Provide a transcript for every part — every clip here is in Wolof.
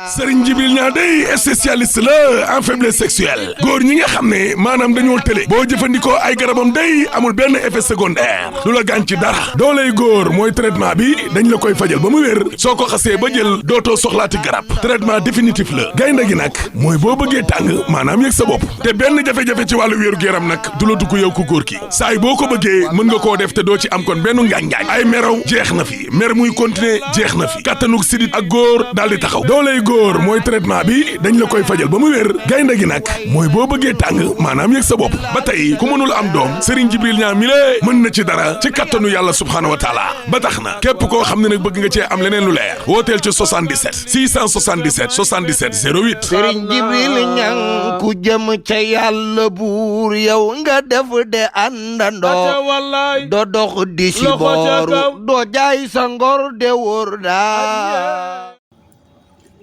Serigne Djibril Niang day spécialiste la en faiblesse sexuelle góor ñi nga xam ne maanaam dañoo tële boo jëfandikoo ay garabam day amul benn effet secondaire du la gaañ ci dara dooley góor mooy traitement bi dañ la koy fajal ba mu wér soo ko xasee ba jël dootoo soxlaati garab traitement définitif la gaynde gi nag mooy boo bëggee tàng maanaam yëg sa bopp te benn jafe-jafe ci wàllu wéeru yaram nag du la dugg yow ku góor ki saay boo ko bëggee mën nga koo def te doo ci am kon benn ngaañ-ngaañ ay meraw jeex na fi mer muy continuer jeex na fi kattanug sidit ak góor daal di taxaw dooley góor mooy traitement bi dañ la koy fajal ba mu wér gaynde gi nag mooy boo bëggee tàng maanaam yëg sa bopp ba tey ku mënul am doom Serigne Djibril Niang mi lée mën na ci dara ci kattanu yàlla subhaanahu wa taala ba tax na képp koo xam ne nag bëgg nga cee am leneen lu leer wooteel ci 77 677 77 08 Serigne Djibril Niang ku jëm ca yàlla buur yow nga def de àndandoo doo dox di si booru doo jaay sa ngor de wóor daa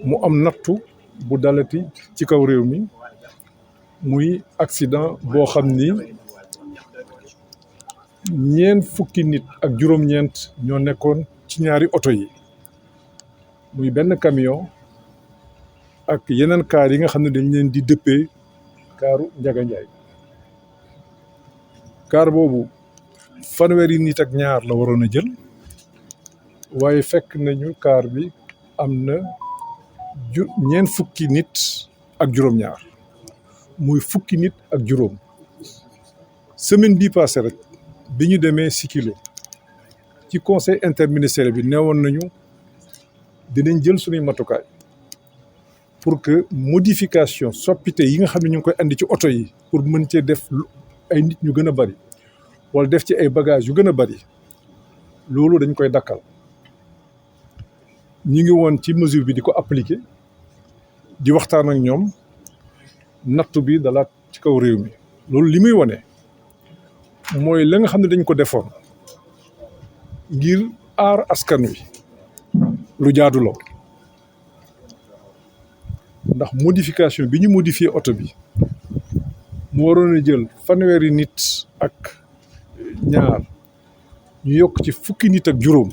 mu am nattu bu dalati ci kaw réew mi muy accident boo xam ni ñeent fukki nit ak juróom-ñeent ñoo nekkoon ci ñaari oto yi muy benn camion ak yeneen kaar yi nga xam ne dañ leen di dëppee kaaru Njaga Njaay kaar boobu fanweeri nit ak ñaar la waroon a jël waaye fekk nañu kaar bi am na ñeent fukki nit ak juróom-ñaar muy fukki nit ak juróom semaine bii passé rek bi ñu demee Sikilo ci conseil interministériel bi neewoon nañu dinañ jël suñuy matukaay pour que modification soppite yi nga xam ne ñu ngi koy andi ci oto yi pour mën cee def ay nit ñu gën a bari wala def ci ay bagages yu gën a bari loolu dañ koy dakkal ñi ngi woon ci mesure bi di ko appliquer di waxtaan ak ñoom nattu bi dalaat ci kaw réew mi loolu li muy wane mooy la nga xam ne dañ ko defoon ngir aar askan wi lu jaadu la ndax modification bi ñu modifié oto bi mu waroon a jël fanweeri nit ak ñaar ñu yokk ci fukki nit ak juróom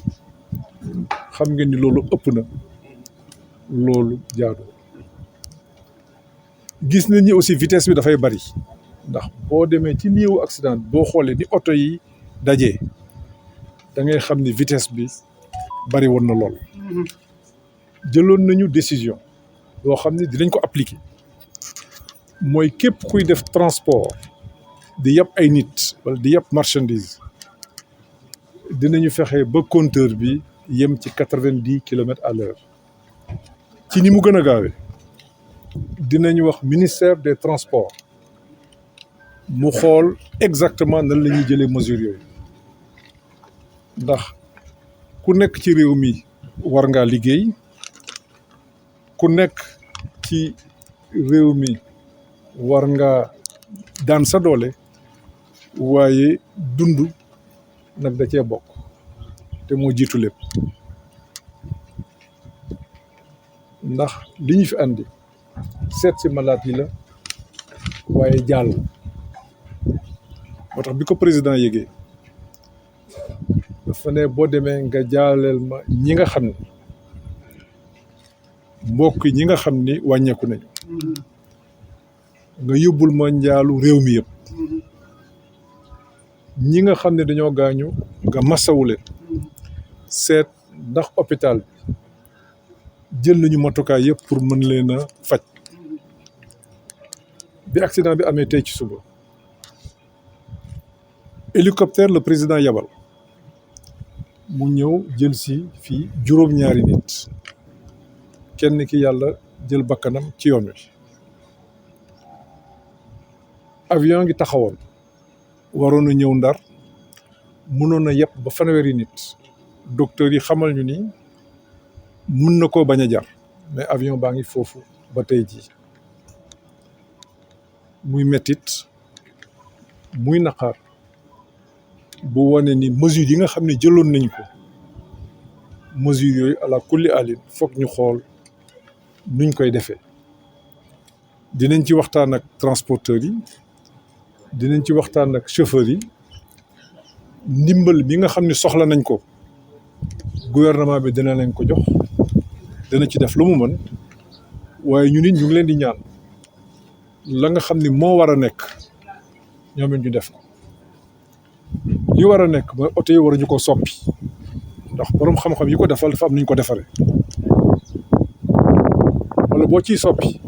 xam ngeen ni loolu ëpp na loolu jaadu gis nañ ni aussi vitesse bi dafay bari ndax boo demee ci lieu accident boo xoolee ni oto yi dajee da ngay xam ni vitesse bi bari woon na lool jëloon nañu décision boo xam ne dinañ ko appliquer mooy képp kuy def transport di yab ay nit wala di yab marchandise dinañu fexe ba compteur bi yem ci 90 kilomètres à l'heure ci ni mu gën a gaawee dinañu wax ministère des transports mu xool exactement nan la ñuy jëlee mesures yooyu ndax ku nekk ci réew mi war ngaa liggéey ku nekk ci réew mi war nga daan sa doole waaye dund nag da cee bokk te moo jiitu lépp ndax li ñu fi andi seet si malade yi la waaye jàll moo tax bi ko président yëgee dafa ne boo demee nga jaaleel ma ñi nga xam ne mbokk ñi nga xam ni wàññeeku nañu nga yóbbul ma njaalu réew mi yëpp ñi nga xam ne dañoo gaañu nga masawu leen seet ndax hôpital bi jël nañu matukaay yëpp pour mën leen a faj bi accident bi amee tey ci suba hélicoptère le président yabal mu ñëw jël si fii juróom-ñaari nit kenn ki yàlla jël bakkanam ci yoon wi avion ngi taxawoon waroon a ñëw Ndar mënoon a yëpp ba fanweeri nit docteur yi xamal ñu ni mën na koo bañ a jar mais avion baa ngi foofu ba tey jii muy mettit muy naqar bu wane ni mesures yi nga xam ne jëloon nañ ko mesures yooyu ala kulli alin foog ñu xool nuñ koy defee dinañ ci waxtaan ak transporteurs yi dinañ ci waxtaan ak chauffeurs yi ndimbal bi nga xam ne soxla nañ ko gouvernement bi dina leen ko jox dana ci def lu mu mën waaye ñu nit ñu ngi leen di ñaan la nga xam ni moo war a nekk ñoom it ñu def ko li war a nekk mooy oto yi waruñu ko soppi ndax borom xam-xam yi ko defal dafa am nu ñu ko defaree wala boo ciy soppi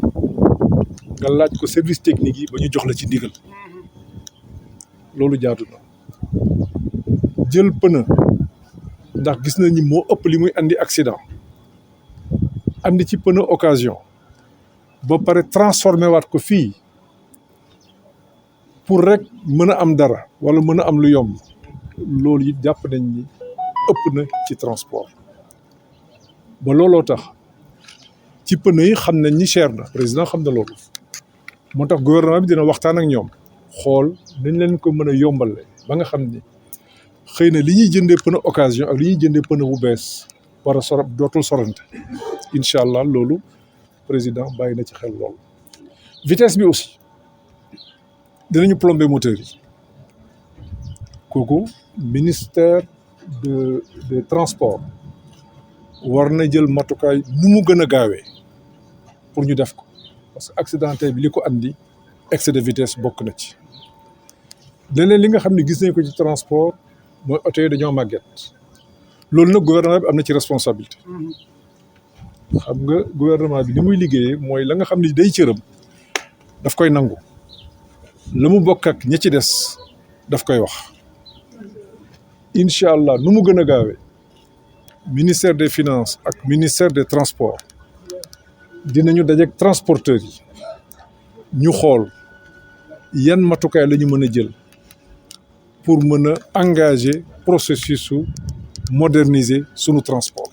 nga laaj ko service technique yi ba ñu jox la ci ndigal loolu jaadu na jël pneu ndax gis nañ ni moo ëpp li muy andi accident andi ci pneu occasion ba pare transformé waat ko fii pour rek mën a am dara wala mën a am lu yomb loolu it jàpp nañ ni ëpp na ci transport ba looloo tax ci pneu yi xam nañ ni cher na président xam na loolu moo tax gouvernement bi dina waxtaan ak ñoom xool nañ leen ko mën a yombale ba nga xam ni xëy na li ñuy jëndee pneu occasion ak li ñuy jëndee pneu bu bees war a dootul sorante incha allah loolu président bàyyi na ci xel loolu. vitesse bi aussi dinañu plomber moteur yi kooku ministère de transport war na jël matukaay nu mu gën a gaawee pour ñu def ko parce que accidenté bi li ko andi excès de vitesse bokk na ci. leneen li nga xam ne gis nañ ko ci transport mooy oto yi dañoo màgget loolu nag gouvernement bi am na ci responsabilité xam nga gouvernement bi li muy liggéeyee mooy la nga xam ne day cëram daf koy nangu la mu bokk ak ña ci des daf koy wax incha allah nu mu gën a gaawee ministère des finances ak ministère des transports dinañu dajeek transporteurs yi ñu xool yan matukaay la ñu mën a jël pour mën a engager processus su moderniser sunu transport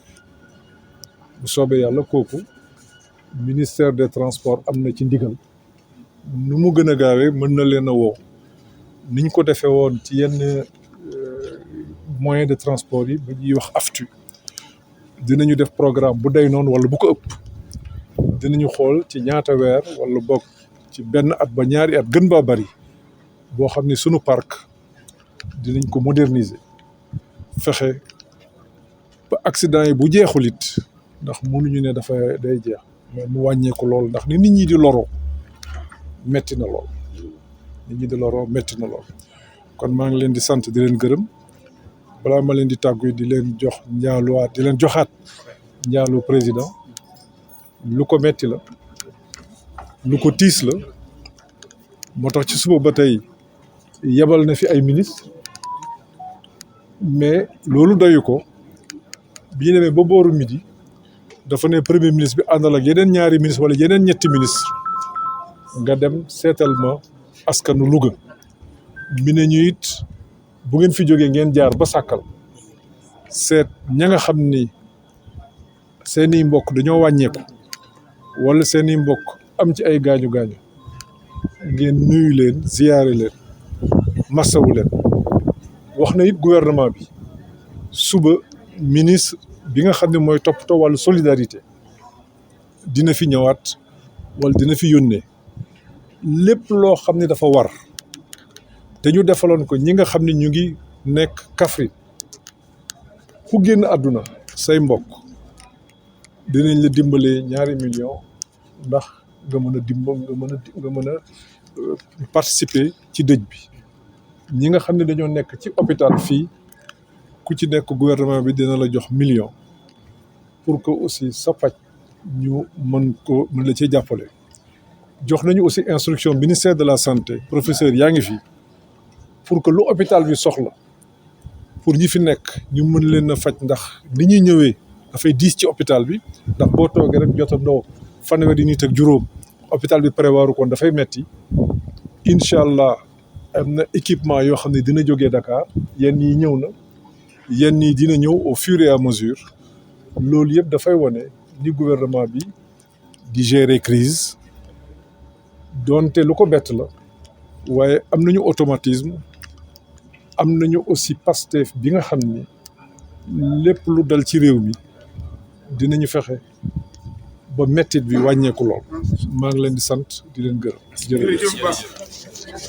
bu soobee yàlla kooku ministère des transports am na ci ndigal nu mu gën a gaawee mën na leen a woo niñ ko defee woon ci yenn moyen de transport yi bu ñuy wax AFTU dinañu def programme bu day noonu wala bu ko ëpp dinañu xool ci ñaata weer wala bokk ci benn at ba ñaari at gën baa bari boo xam ne sunu parc dinañ ko moderniser fexe ba accident yi bu jeexul it ndax mënuñu ne dafa day jeex mais mu wàññeeku lool ndax ni nit ñi di loroo metti na lool kon maa ngi leen di sant di leen gërëm balaa ma leen di tàggu di leen jox njaaluwaat di leen joxaat njaalu président lu ko metti la lu ko tiis la moo tax ci suba ba tey yebal na fi ay ministre mais loolu doyu ko bi ñu demee ba booru midi dafa ne premier ministre bi àndal ak yeneen ñaari ministre wala yeneen ñetti ministre nga dem seetal ma askanu Louga mi ne ñu it bu ngeen fi jógee ngeen jaar ba Sàkkal seet ña nga xam ni seeni mbokk dañoo wàññeeku wala seeni mbokk am ci ay gaañu-gaañu ngeen nuyu leen ziyaare leen massawu leen wax na it gouvernement bi suba ministre bi nga xam ne mooy toppatoo wàllu solidarité dina fi ñëwaat wala dina fi yónnee lépp loo xam ne dafa war te ñu defaloon ko ñi nga xam ne ñu ngi nekk Kaffrine ku génn àdduna say mbokk dinañ la dimbalee 2 millions ndax nga mën a participer ci dëj bi ñi nga xam ne dañoo nekk ci hôpital fii ku ci nekk gouvernement bi dina la jox 1 million pour que aussi sa paj ñu mën la ci jàppale. jox nañu aussi instruction ministère de la santé professeur yaa ngi fi pour que lu hôpital bi soxla pour ñi fi nekk ñu mën leen a faj ndax ni ñuy ñëwee dafay diis ci hôpital bi ndax boo toogee rek jotandoo fanweeri nit ak juróom hôpital bi prévoiru kon dafay metti incha allah am na équipement yoo xam ne dina jógee Dakar yenn yi ñëw na yenn yi dina ñëw au fur et à mesure loolu yëpp dafay wane ni gouvernement bi di gérer crise doonte lu ko bett la waaye am nañu automatisme am nañu aussi Pastef bi nga xam ni lépp lu dal ci réew mi dinañu fexe ba mettit bi wàññeeku lool maa ngi leen di sant di leen gërëm jërëjëf.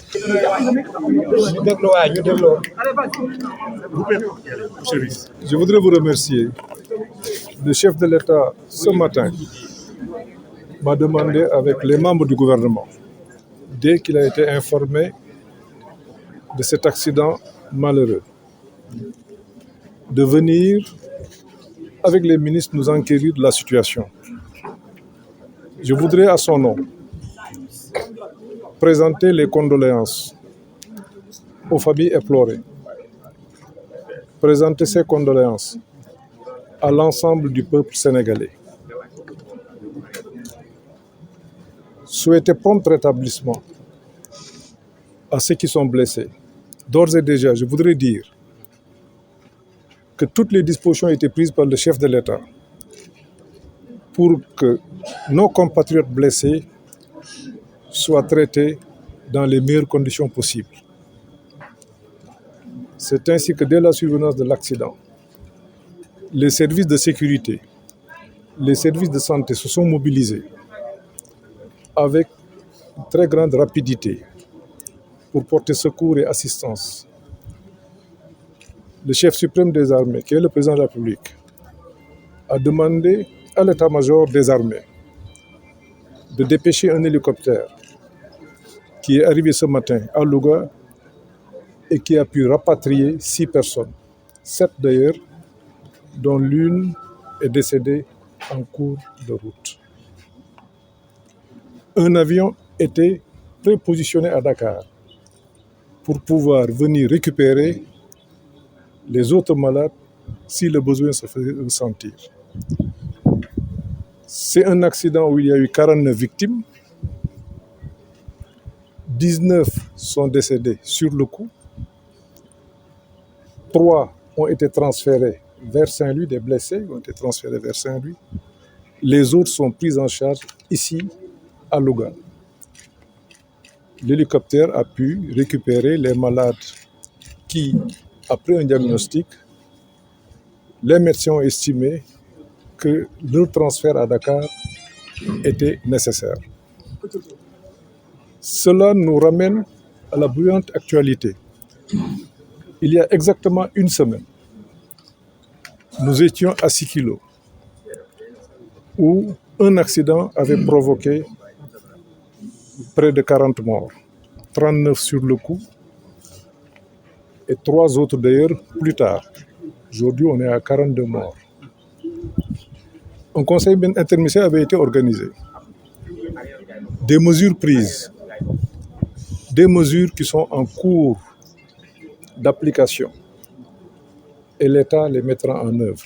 Je voudrais vous remercier. Le chef de l'État ce matin m'a demandé avec les membres du gouvernement, dès qu'il a été informé de cet accident malheureux, de venir avec les ministres nous enquérir de la situation. Je voudrais à son nom présenter les condoléances aux familles éplorées, présenter ces condoléances à l'ensemble du peuple sénégalais, souhaiter prompt rétablissement à ceux qui sont blessés. D'ores et déjà, je voudrais dire que toutes les dispositions ont été prises par le chef de l'État pour que nos compatriotes blessés soient traités dans les meilleures conditions possibles. C'est ainsi que dès la survenance de l'accident, les services de sécurité, les services de santé se sont mobilisés avec une très grande rapidité pour porter secours et assistance. Le chef suprême des armées, qui est le président de la République, a demandé à l'état-major des armées de dépêcher un hélicoptère qui est arrivé ce matin à Louga et qui a pu rapatrier 6 personnes, 7 d'ailleurs, dont l'une est décédée en cours de route. Un avion était prépositionné à Dakar pour pouvoir venir récupérer les autres malades si le besoin se faisait ressentir. C'est un accident où il y a eu 49 victimes. 19 sont décédés sur le coup. 3 ont été transférés vers Saint-Louis, des blessés ont été transférés vers Saint-Louis. Les autres sont pris en charge ici, à Louga. L'hélicoptère a pu récupérer les malades qui, après un diagnostic, les médecins ont estimé que leur transfert à Dakar était nécessaire. Cela nous ramène à la brûlante actualité. Il y a exactement une semaine, nous étions à 6 kilos, où un accident avait provoqué près de 40 morts, 39 sur le coup, et 3 autres d'ailleurs plus tard. Aujourd'hui, on est à 42 morts. Un conseil interministériel avait été organisé. Des mesures prises, des mesures qui sont en cours d'application, et l'État les mettra en œuvre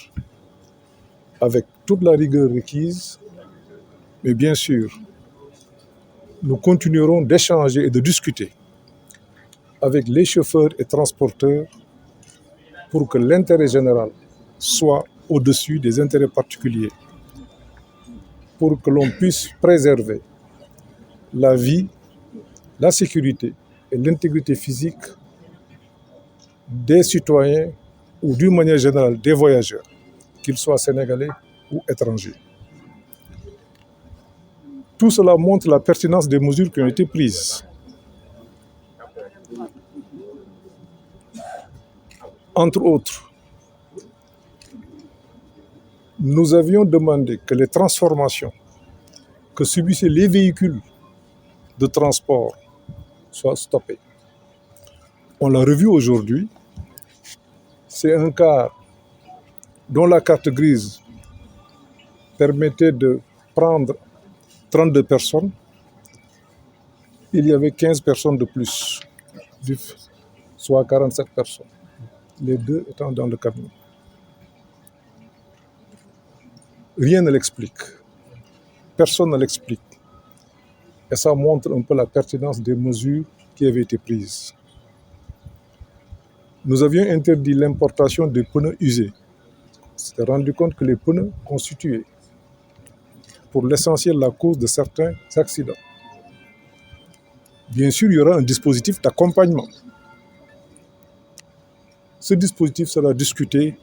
avec toute la rigueur requise, mais bien sûr, nous continuerons d'échanger et de discuter avec les chauffeurs et transporteurs pour que l'intérêt général soit au-dessus des intérêts particuliers, pour que l'on puisse préserver la vie, la sécurité et l'intégrité physique des citoyens ou d'une manière générale des voyageurs, qu'ils soient sénégalais ou étrangers. Tout cela montre la pertinence des mesures qui ont été prises. Entre autres, nous avions demandé que les transformations que subissaient les véhicules de transport soient stoppées. On l'a revu aujourd'hui. C'est un car dont la carte grise permettait de prendre 32 personnes. Il y avait 15 personnes de plus, soit 47 personnes. Les 2 étant dans le camion. Rien ne l'explique. Personne ne l'explique. Et ça montre un peu la pertinence des mesures qui avaient été prises. Nous avions interdit l'importation des pneus usés. On s'était rendu compte que les pneus constituaient, pour l'essentiel, la cause de certains accidents. Bien sûr, il y aura un dispositif d'accompagnement. Ce dispositif sera discuté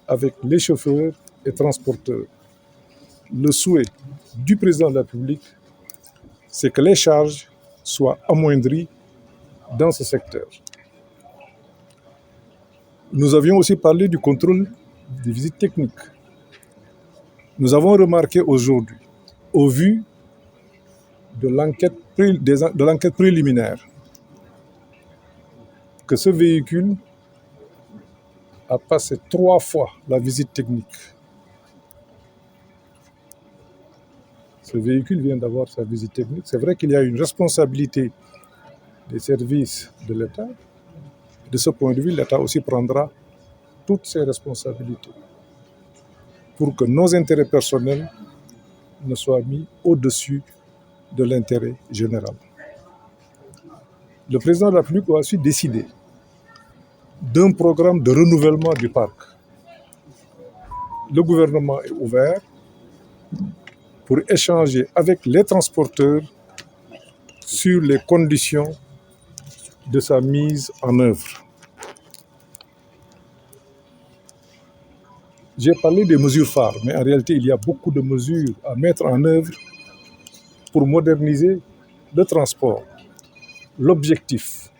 avec les chauffeurs et transporteurs. Le souhait du président de la République, c'est que les charges soient amoindries dans ce secteur. Nous avions aussi parlé du contrôle des visites techniques. Nous avons remarqué aujourd'hui, au vu de l'enquête préliminaire que ce véhicule a passé 3 fois la visite technique. Ce véhicule vient d'avoir sa visite technique. C'est vrai qu'il y a une responsabilité des services de l'État. De ce point de vue, l'État aussi prendra toutes ses responsabilités pour que nos intérêts personnels ne soient mis au-dessus de l'intérêt général. Le président de la République a aussi décidé d'un programme de renouvellement du parc. Le gouvernement est ouvert pour échanger avec les transporteurs sur les conditions de sa mise en œuvre. J'ai parlé des mesures phares, mais en réalité, il y a beaucoup de mesures à mettre en œuvre pour moderniser le transport. L'objectif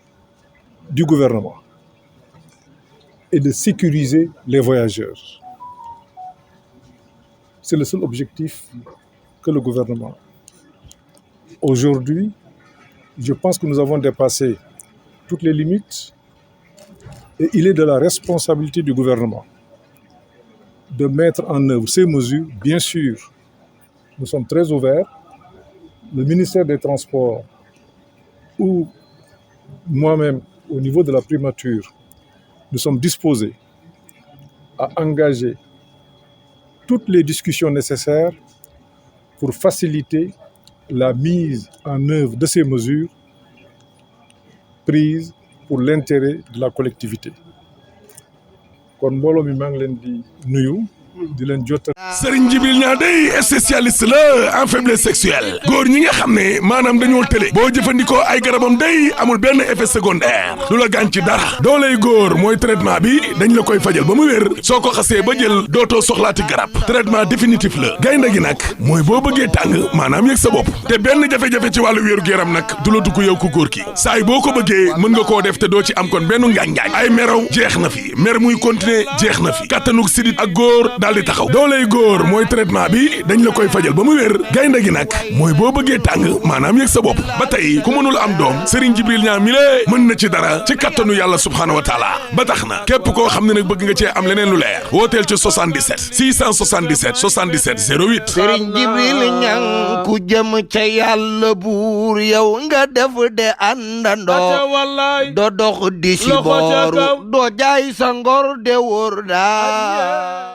du gouvernement est de sécuriser les voyageurs. C'est le seul objectif que le gouvernement a. Aujourd'hui, je pense que nous avons dépassé toutes les limites et il est de la responsabilité du gouvernement de mettre en œuvre ces mesures. Bien sûr, nous sommes très ouverts. Le ministère des Transports ou moi-même, au niveau de la primature, nous sommes disposés à engager toutes les discussions nécessaires pour faciliter la mise en œuvre de ces mesures prises pour l'intérêt de la collectivité. kon mbooloo mi maa ngi leen di nuyu di leen jot. Serigne Djibril Niang day spécialiste la en faiblesse sexuelle góor ñi nga xam ne maanaam dañoo tële boo jëfandikoo ay garabam day amul benn effet secondaire du la gaañ ci dara dooley góor mooy traitement bi dañ la koy fajal ba mu wér soo ko xasee ba jël dootoo soxlaati garab traitement définitif la gaynde gi nag mooy boo bëggee tàng maanaam yëg sa bopp te benn jafe-jafe ci wàllu wéeru yaram nag du la dugg yow ku góor ki saa yi boo ko bëggee mën nga koo def te doo ci am kon benn ngaañ-ngaañ ay meraw jeex na fi mer muy continuer jeex na fi kattanug sidit ak góor daal di taxaw dooley góor mooy traitement bi dañ la koy fajal ba mu wér gaynde gi nag mooy boo bëggee tàng maanaam yëg sa bopp ba tey ku mënul am doom Serigne Djibril Niang mi lée mën na ci dara ci kattanu yàlla subhaanahu wa taala ba tax na képp koo xam ne nag bëgg nga cee am leneen lu leer wooteel ci 77 677 77 08 Serigne Djibril Niang ku jëm ca yàlla buur yow nga def de àndandoo doo dox di si booru doo jaay sa ngor de wóor daa